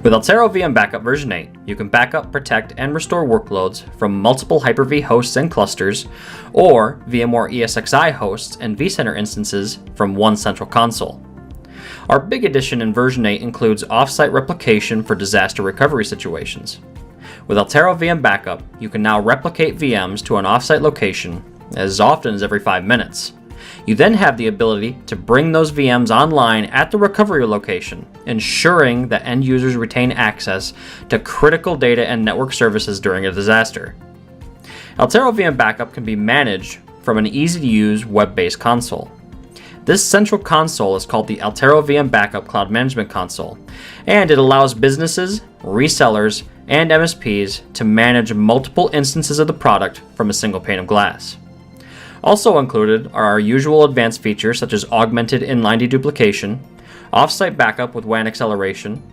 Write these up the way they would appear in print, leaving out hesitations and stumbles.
With Altaro VM Backup version 8, you can backup, protect, and restore workloads from multiple Hyper-V hosts and clusters, or VMware ESXi hosts and vCenter instances from one central console. Our big addition in version 8 includes offsite replication for disaster recovery situations. With Altaro VM Backup, you can now replicate VMs to an offsite location as often as every 5 minutes. You then have the ability to bring those VMs online at the recovery location, ensuring that end users retain access to critical data and network services during a disaster. Altaro VM Backup can be managed from an easy-to-use web-based console. This central console is called the Altaro VM Backup Cloud Management Console, and it allows businesses, resellers, and MSPs to manage multiple instances of the product from a single pane of glass. Also included are our usual advanced features such as augmented inline deduplication, offsite backup with WAN acceleration,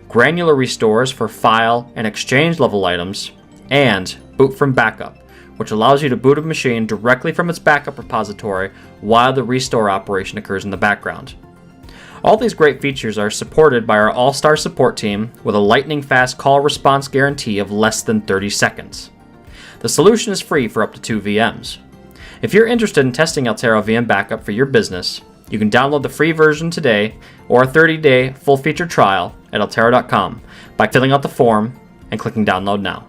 granular restores for file and exchange level items, and boot from backup, which allows you to boot a machine directly from its backup repository while the restore operation occurs in the background. All these great features are supported by our all-star support team with a lightning-fast call response guarantee of less than 30 seconds. The solution is free for up to 2 VMs. If you're interested in testing Altaro VM Backup for your business, you can download the free version today or a 30-day full-feature trial at altaro.com by filling out the form and clicking download now.